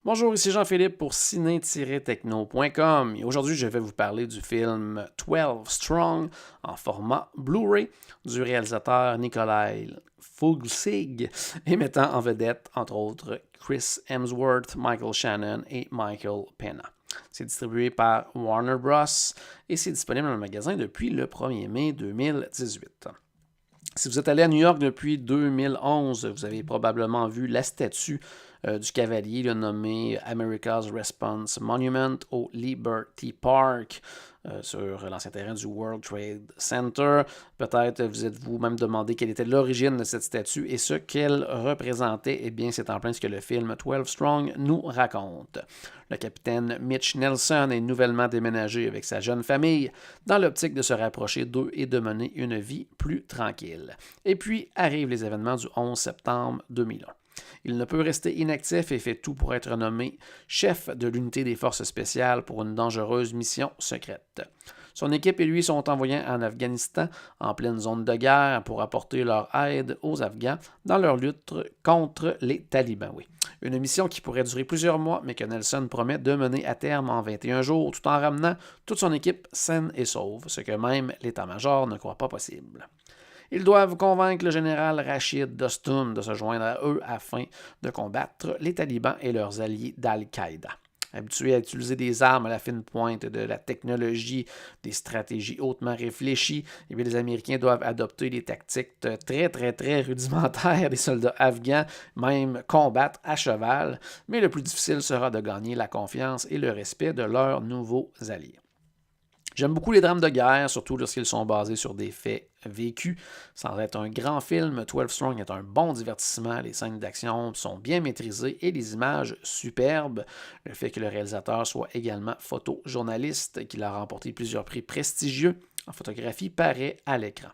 Bonjour, ici Jean-Philippe pour ciné-techno.com et aujourd'hui je vais vous parler du film 12 Strong en format Blu-ray du réalisateur Nikolai Fuglsig et mettant en vedette entre autres Chris Hemsworth, Michael Shannon et Michael Pena. C'est distribué par Warner Bros. Et c'est disponible dans le magasin depuis le 1er mai 2018. Si vous êtes allé à New York depuis 2011, vous avez probablement vu la statue du cavalier nommé America's Response Monument au Liberty Park sur l'ancien terrain du World Trade Center. Peut-être vous êtes-vous même demandé quelle était l'origine de cette statue et ce qu'elle représentait. Eh bien, c'est en plein ce que le film 12 Strong nous raconte. Le capitaine Mitch Nelson est nouvellement déménagé avec sa jeune famille dans l'optique de se rapprocher d'eux et de mener une vie plus tranquille. Et puis arrivent les événements du 11 septembre 2001. Il ne peut rester inactif et fait tout pour être nommé chef de l'unité des forces spéciales pour une dangereuse mission secrète. Son équipe et lui sont envoyés en Afghanistan en pleine zone de guerre pour apporter leur aide aux Afghans dans leur lutte contre les talibans. Oui. Une mission qui pourrait durer plusieurs mois, mais que Nelson promet de mener à terme en 21 jours, tout en ramenant toute son équipe saine et sauve, ce que même l'état-major ne croit pas possible. Ils doivent convaincre le général Rachid Dostum de se joindre à eux afin de combattre les talibans et leurs alliés d'Al-Qaïda. Habitués à utiliser des armes à la fine pointe de la technologie, des stratégies hautement réfléchies, eh bien, les Américains doivent adopter des tactiques très rudimentaires des soldats afghans, même combattre à cheval, mais le plus difficile sera de gagner la confiance et le respect de leurs nouveaux alliés. J'aime beaucoup les drames de guerre, surtout lorsqu'ils sont basés sur des faits vécus. Sans être un grand film, 12 Strong est un bon divertissement. Les scènes d'action sont bien maîtrisées et les images superbes. Le fait que le réalisateur soit également photojournaliste, qu'il a remporté plusieurs prix prestigieux en photographie, paraît à l'écran.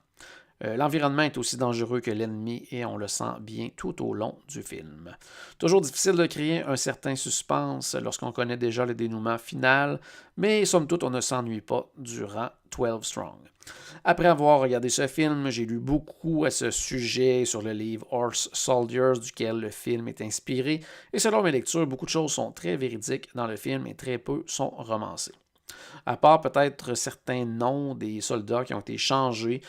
L'environnement est aussi dangereux que l'ennemi et on le sent bien tout au long du film. Toujours difficile de créer un certain suspense lorsqu'on connaît déjà le dénouement final, mais somme toute, on ne s'ennuie pas durant 12 Strong. Après avoir regardé ce film, j'ai lu beaucoup à ce sujet sur le livre Horse Soldiers duquel le film est inspiré, et selon mes lectures, beaucoup de choses sont très véridiques dans le film et très peu sont romancées. À part peut-être certains noms des soldats qui ont été changés.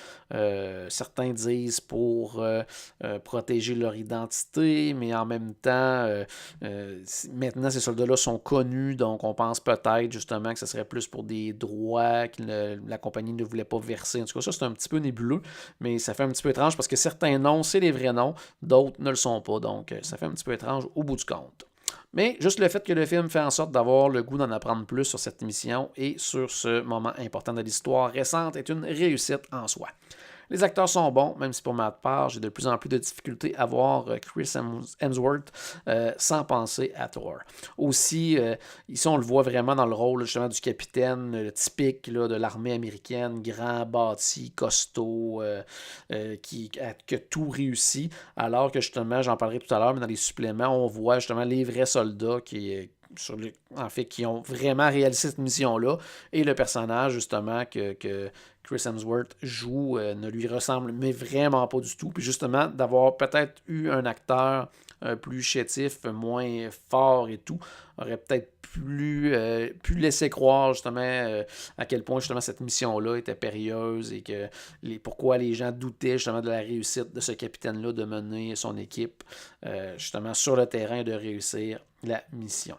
Certains disent pour protéger leur identité, mais en même temps, maintenant ces soldats-là sont connus, donc on pense peut-être justement que ce serait plus pour des droits que la compagnie ne voulait pas verser. En tout cas, ça c'est un petit peu nébuleux, mais ça fait un petit peu étrange parce que certains noms, c'est les vrais noms, d'autres ne le sont pas, donc ça fait un petit peu étrange au bout du compte. Mais juste le fait que le film fait en sorte d'avoir le goût d'en apprendre plus sur cette mission et sur ce moment important de l'histoire récente est une réussite en soi. Les acteurs sont bons, même si pour ma part, j'ai de plus en plus de difficultés à voir Chris Hemsworth sans penser à Thor. Aussi, ici, on le voit vraiment dans le rôle justement du capitaine typique là, de l'armée américaine, grand, bâti, costaud, qui a tout réussi, alors que justement, j'en parlerai tout à l'heure, mais dans les suppléments, on voit justement les vrais soldats qui ont vraiment réalisé cette mission-là, et le personnage justement que Chris Hemsworth joue ne lui ressemble mais vraiment pas du tout. Puis justement, d'avoir peut-être eu un acteur plus chétif, moins fort et tout, aurait peut-être pu laisser croire justement à quel point justement cette mission-là était périlleuse et que pourquoi les gens doutaient justement de la réussite de ce capitaine-là de mener son équipe justement sur le terrain et de réussir la mission.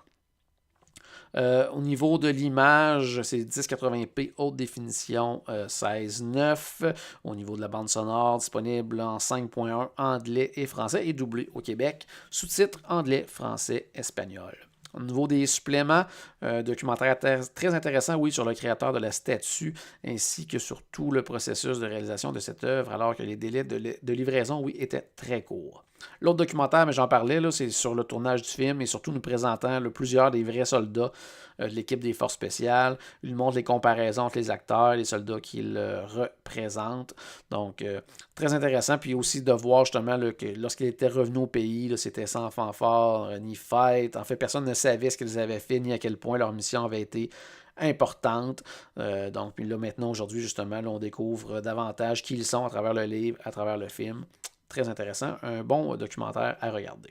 Au niveau de l'image, c'est 1080p haute définition 16:9. Au niveau de la bande sonore, disponible en 5.1 anglais et français et doublé au Québec. Sous-titres anglais, français, espagnol. Au niveau des suppléments, documentaire très intéressant, oui, sur le créateur de la statue, ainsi que sur tout le processus de réalisation de cette œuvre, alors que les délais de livraison, oui, étaient très courts. L'autre documentaire, mais j'en parlais, là, c'est sur le tournage du film et surtout nous présentant plusieurs des vrais soldats de l'équipe des forces spéciales. Il montre les comparaisons entre les acteurs, les soldats qu'il représente. Donc, très intéressant. Puis aussi de voir justement là, que lorsqu'il était revenu au pays, là, c'était sans fanfare ni fête. En fait, personne ne savait ce qu'ils avaient fait ni à quel point leur mission avait été importante. Donc, puis là, maintenant, aujourd'hui, justement, là, on découvre davantage qui ils sont à travers le livre, à travers le film. Très intéressant. Un bon documentaire à regarder.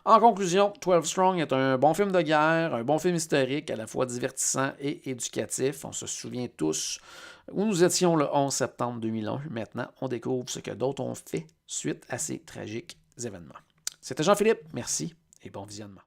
En conclusion, 12 Strong est un bon film de guerre, un bon film historique, à la fois divertissant et éducatif. On se souvient tous où nous étions le 11 septembre 2001. Maintenant, on découvre ce que d'autres ont fait suite à ces tragiques événements. C'était Jean-Philippe, merci et bon visionnement.